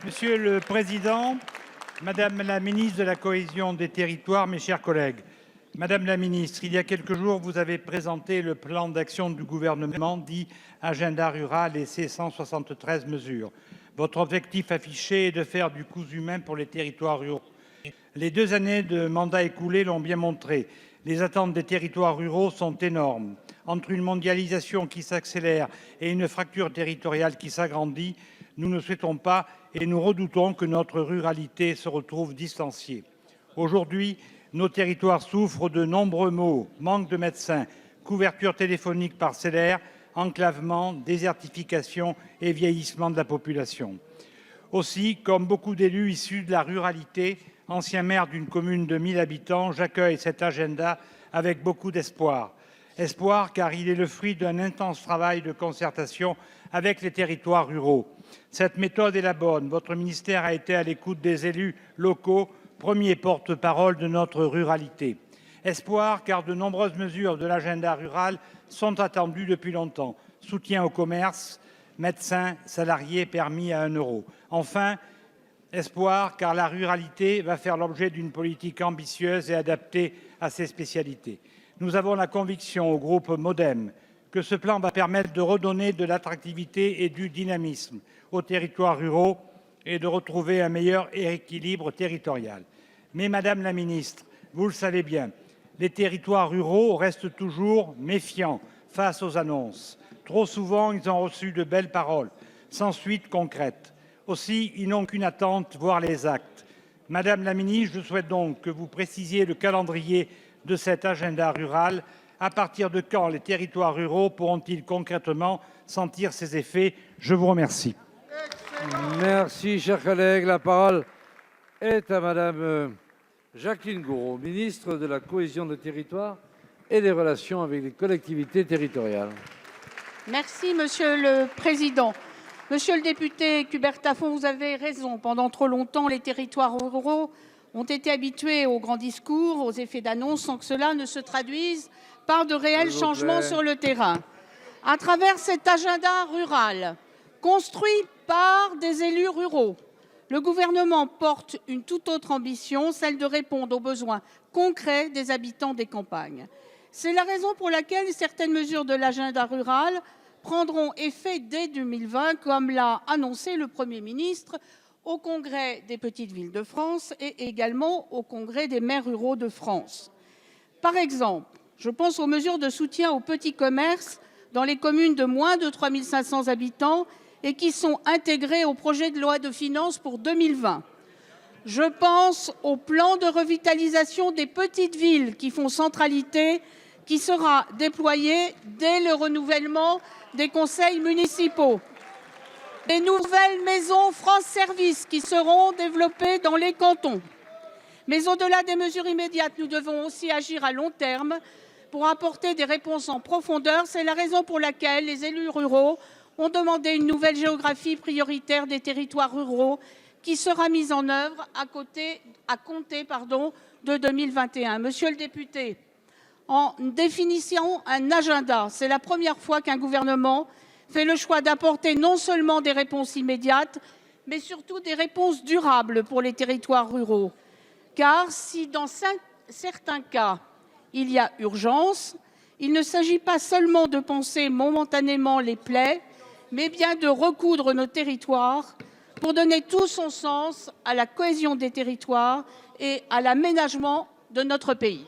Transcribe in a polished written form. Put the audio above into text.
Monsieur le Président, Madame la Ministre de la Cohésion des Territoires, mes chers collègues. Madame la Ministre, il y a quelques jours, vous avez présenté le plan d'action du gouvernement dit Agenda rural et ses 173 mesures. Votre objectif affiché est de faire du cousu humain pour les territoires ruraux. Les 2 années de mandat écoulées l'ont bien montré. Les attentes des territoires ruraux sont énormes. Entre une mondialisation qui s'accélère et une fracture territoriale qui s'agrandit, nous ne souhaitons pas et nous redoutons que notre ruralité se retrouve distanciée. Aujourd'hui, nos territoires souffrent de nombreux maux, manque de médecins, couverture téléphonique parcellaire, enclavement, désertification et vieillissement de la population. Aussi, comme beaucoup d'élus issus de la ruralité, ancien maire d'une commune de 1000 habitants, j'accueille cet agenda avec beaucoup d'espoir. Espoir car il est le fruit d'un intense travail de concertation avec les territoires ruraux. Cette méthode est la bonne. Votre ministère a été à l'écoute des élus locaux, premier porte-parole de notre ruralité. Espoir car de nombreuses mesures de l'agenda rural sont attendues depuis longtemps. Soutien au commerce, médecins, salariés, permis à 1 €. Enfin, espoir car la ruralité va faire l'objet d'une politique ambitieuse et adaptée à ses spécialités. Nous avons la conviction au groupe MODEM que ce plan va permettre de redonner de l'attractivité et du dynamisme aux territoires ruraux et de retrouver un meilleur équilibre territorial. Mais Madame la Ministre, vous le savez bien, les territoires ruraux restent toujours méfiants face aux annonces. Trop souvent, ils ont reçu de belles paroles, sans suite concrète. Aussi, ils n'ont qu'une attente, voire les actes. Madame la Ministre, je souhaite donc que vous précisiez le calendrier de cet agenda rural. À partir de quand les territoires ruraux pourront-ils concrètement sentir ses effets? Je vous remercie. Merci, chers collègues. La parole est à Madame Jacqueline Gourault, ministre de la Cohésion des Territoires et des Relations avec les collectivités territoriales. Merci, Monsieur le Président. Monsieur le député Cubert-Tafon, vous avez raison. Pendant trop longtemps, les territoires ruraux ont été habitués aux grands discours, aux effets d'annonce, sans que cela ne se traduise par de réels changements sur le terrain. À travers cet agenda rural, construit par des élus ruraux, le gouvernement porte une toute autre ambition, celle de répondre aux besoins concrets des habitants des campagnes. C'est la raison pour laquelle certaines mesures de l'agenda rural prendront effet dès 2020, comme l'a annoncé le Premier ministre au Congrès des petites villes de France et également au Congrès des maires ruraux de France. Par exemple, je pense aux mesures de soutien aux petits commerces dans les communes de moins de 3 500 habitants et qui sont intégrées au projet de loi de finances pour 2020. Je pense au plan de revitalisation des petites villes qui font centralité, qui sera déployé dès le renouvellement des conseils municipaux. Des nouvelles maisons France Service qui seront développées dans les cantons. Mais au-delà des mesures immédiates, nous devons aussi agir à long terme pour apporter des réponses en profondeur. C'est la raison pour laquelle les élus ruraux ont demandé une nouvelle géographie prioritaire des territoires ruraux qui sera mise en œuvre à compter de 2021. Monsieur le député, en définissant un agenda, c'est la première fois qu'un gouvernement fait le choix d'apporter non seulement des réponses immédiates, mais surtout des réponses durables pour les territoires ruraux. Car si dans certains cas, il y a urgence, il ne s'agit pas seulement de panser momentanément les plaies, mais bien de recoudre nos territoires pour donner tout son sens à la cohésion des territoires et à l'aménagement de notre pays.